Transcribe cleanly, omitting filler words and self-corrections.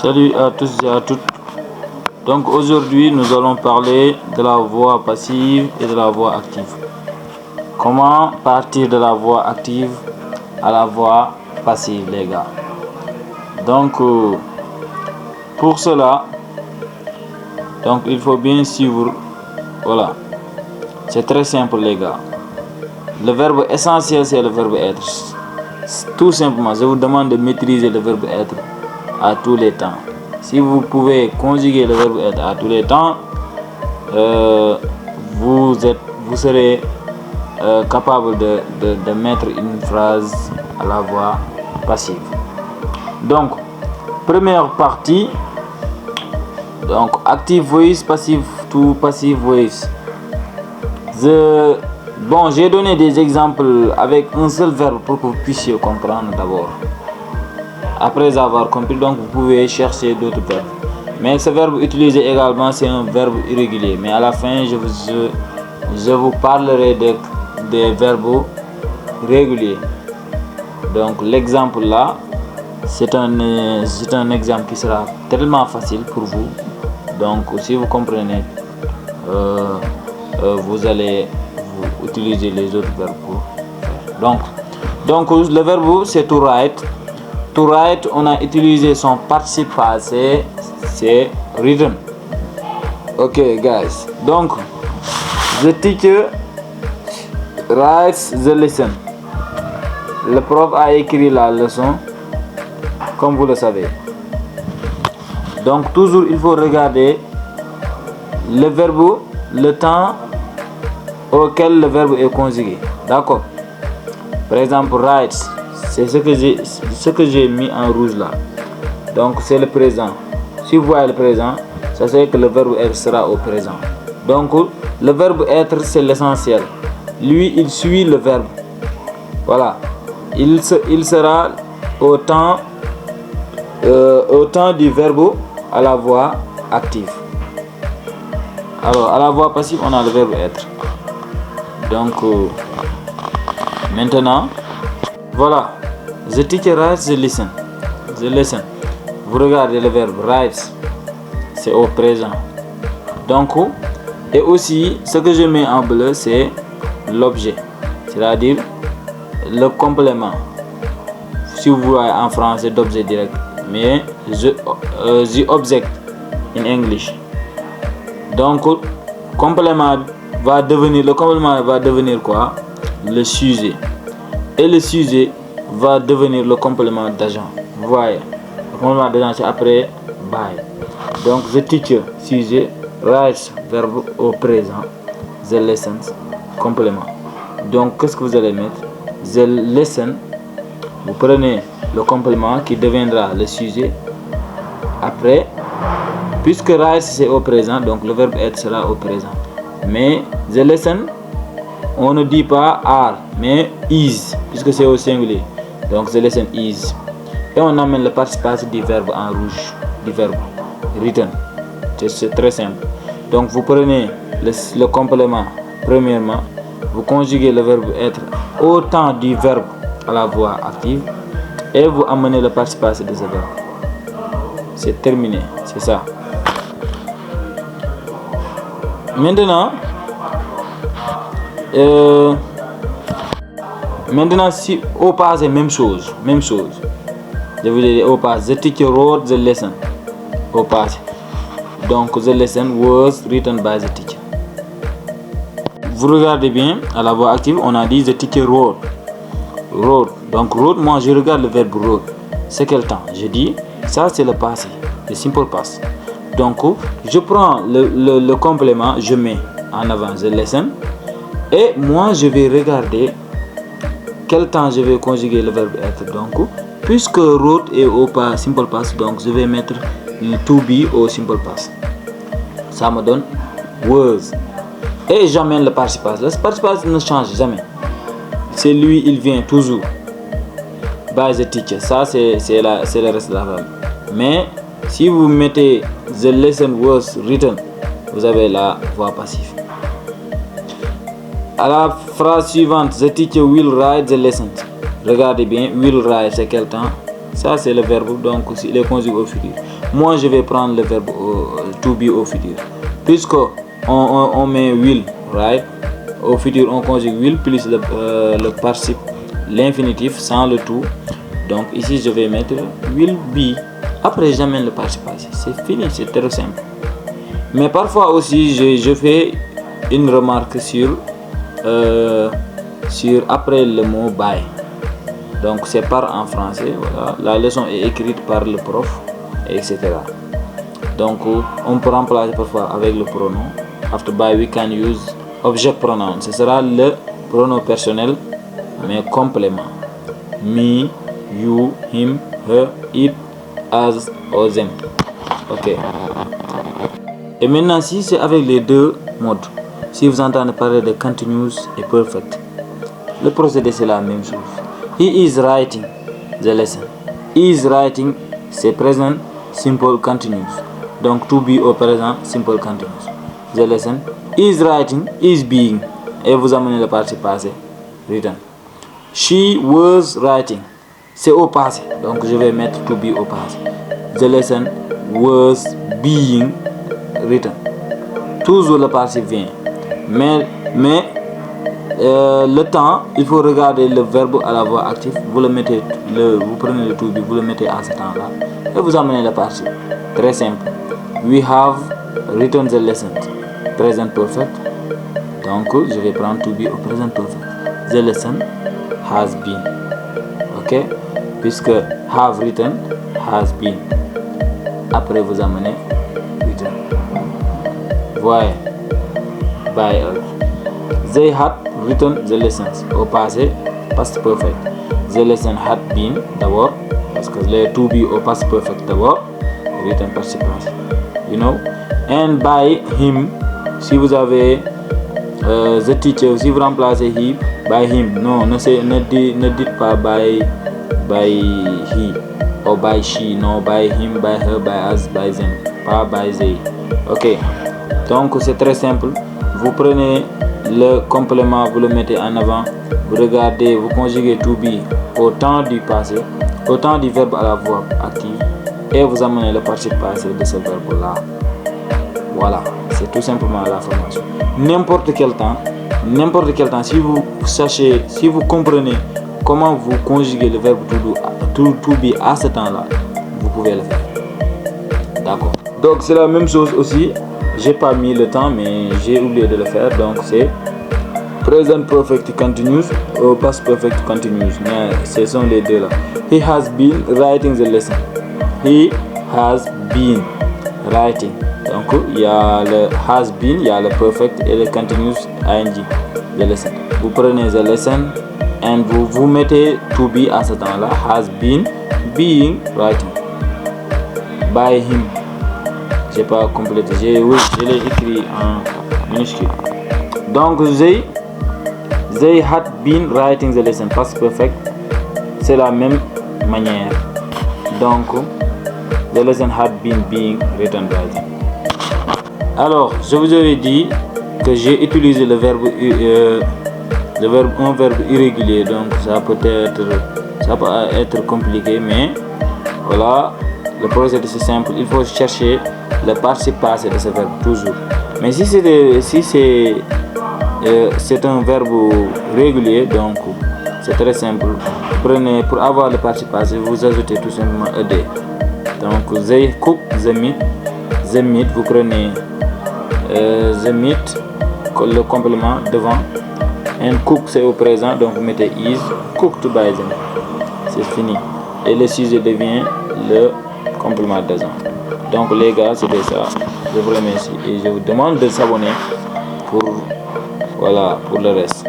Salut à tous et à toutes. Donc aujourd'hui nous allons parler de la voix passive et de la voix active. Comment partir de la voix active à la voix passive, les gars. Donc pour cela, donc il faut bien suivre. Voilà, c'est très simple, les gars. Le verbe essentiel, c'est le verbe être. Tout simplement, je vous demande de maîtriser le verbe être à tous les temps. Si vous pouvez conjuguer le verbe être à tous les temps, vous serez capable de mettre une phrase à la voix passive. Donc, première partie, donc active voice, passive to passive voice. Bon, j'ai donné des exemples avec un seul verbe pour que vous puissiez comprendre d'abord. Après avoir compris, donc vous pouvez chercher d'autres verbes. Mais ce verbe utilisé également, c'est un verbe irrégulier. Mais à la fin, je vous parlerai des verbes réguliers. Donc l'exemple là, c'est un exemple qui sera tellement facile pour vous. Donc si vous comprenez, vous allez utiliser les autres verbes pour faire. Donc le verbe c'est to write. To write, on a utilisé son participe passé, c'est written. Ok guys, donc the teacher writes the lesson. Le prof a écrit la leçon, comme vous le savez. Donc toujours il faut regarder le verbe, le temps auquel le verbe est conjugué. D'accord. Par exemple, write, c'est ce que j'ai mis en rouge là. Donc c'est le présent. Si vous voyez le présent, ça veut dire que le verbe être sera au présent. Donc le verbe être, c'est l'essentiel. Lui, il suit le verbe. Voilà. Il sera au temps du verbe à la voix active. Alors à la voix passive, on a le verbe être. Donc maintenant, voilà. The teacher writes the lesson. The lesson. Vous regardez le verbe write, c'est au présent. Donc, et aussi, ce que je mets en bleu, c'est l'objet, c'est-à-dire le complément. Si vous voyez en français, d'objet direct, mais the object in English. Donc, le complément va devenir quoi? Le sujet. Et le sujet va devenir le complément d'agent. Vous voyez, le complément d'agent c'est après by. Donc the teacher, sujet, writes, verbe au présent, the lessons, complément. Donc qu'est-ce que vous allez mettre? The lesson, vous prenez le complément qui deviendra le sujet. Après, puisque write c'est au présent, donc le verbe être sera au présent. Mais the lesson, on ne dit pas are, mais is, puisque c'est au singulier. Donc the lesson is. Et on amène le participe passé du verbe en rouge, du verbe written. C'est très simple. Donc vous prenez le complément premièrement, vous conjuguez le verbe être au temps du verbe à la voix active et vous amenez le participe passé de ce verbe. C'est terminé, c'est ça. Maintenant, si au passé, même chose. Je vous dis au passé, the teacher wrote the lesson. Au passé. Donc, the lesson was written by the teacher. Vous regardez bien, à la voix active, on a dit the teacher wrote. Donc, wrote, moi je regarde le verbe wrote. C'est quel temps? Je dis, ça c'est le passé, le simple past. Donc, je prends le complément, je mets en avant the lesson. Et moi, je vais regarder quel temps je vais conjuguer le verbe être. Donc, puisque wrote est au simple past, donc je vais mettre le to be au simple past. Ça me donne was. Et j'amène le participe passé. Le participe passé ne change jamais. C'est lui, il vient toujours. By the teacher. Ça, c'est le reste de la phrase. Mais si vous mettez the lesson was written, vous avez la voix passive. À la phrase suivante, the teacher will write the lesson. Regardez bien, will write c'est quel temps? Ça c'est le verbe, donc il est conjugué au futur. Moi je vais prendre le verbe to be au futur. Puisque on met will, right? Au futur on conjugue will plus le participe, l'infinitif sans le to. Donc ici je vais mettre will be. Après j'amène le participe passé. C'est fini, c'est très simple. Mais parfois aussi je fais une remarque sur après le mot by. Donc c'est par en français, voilà. La leçon est écrite par le prof, etc. Donc on peut remplacer parfois avec le pronom. After by we can use object pronoun. Ce sera le pronom personnel mais complément. Me, you, him, her, it, as or them. Ok. Et maintenant si c'est avec les deux modes, si vous entendez parler de continuous et perfect, le procédé c'est la même chose. He is writing the lesson. He is writing, c'est présent simple continuous. Donc to be au présent simple continuous. The lesson. He is writing, is being. Et vous amenez le participe passé, written. She was writing, c'est au passé. Donc je vais mettre to be au passé. The lesson was being written. Toujours le participe vient. Mais le temps, il faut regarder le verbe à la voix active. Vous prenez le to be, vous le mettez à ce temps-là et vous amenez le participe. Très simple. We have written the lesson. Present perfect. Donc je vais prendre to be au present perfect. The lesson has been. Ok? Puisque have written, has been. Après vous amenez written. Voyez. By us. They had written the lessons. Au passé, past perfect. The lesson had been d'abord, parce que le to be au past perfect d'abord, written participe passé. You know? And by him, si vous avez the teacher, si vous remplacez he by him, non, ne dites pas by he or by she, non, by him, by her, by us, by them, pas by they. Ok. Donc c'est très simple. Vous prenez le complément, vous le mettez en avant, vous regardez, vous conjuguez to be au temps du passé, au temps du verbe à la voix active, et vous amenez le participe passé de ce verbe là. Voilà, c'est tout simplement la formation. N'importe quel temps, si vous sachez, si vous comprenez comment vous conjuguez le verbe to be à ce temps là, vous pouvez le faire. D'accord. Donc c'est la même chose aussi. J'ai pas mis le temps mais j'ai oublié de le faire. Donc c'est present perfect continuous ou past perfect continuous, mais ce sont les deux là. He has been writing the lesson. He has been writing. Donc il y a le has been, il y a le perfect et le continuous ing the lesson. Vous prenez the lesson et vous mettez to be à ce temps là. Has been being writing by him. J'ai pas complété, je l'ai écrit en minuscule. Donc they had been writing the lesson, past perfect, c'est la même manière. Donc the lesson had been being written writing. Alors je vous avais dit que j'ai utilisé un verbe irrégulier, donc ça peut être compliqué, mais voilà, le procédé c'est simple. Il faut chercher le participe passé de ce verbe toujours. Mais si c'est un verbe régulier, donc c'est très simple. Prenez, pour avoir le participe passé, vous ajoutez tout simplement ed. Donc they cook the meat, vous prenez the meat, le complément devant, and cook c'est au présent, donc vous mettez is cooked by them. C'est fini. Et le sujet devient le complément présent. Donc les gars, c'était ça. Je vous remercie et je vous demande de s'abonner pour le reste.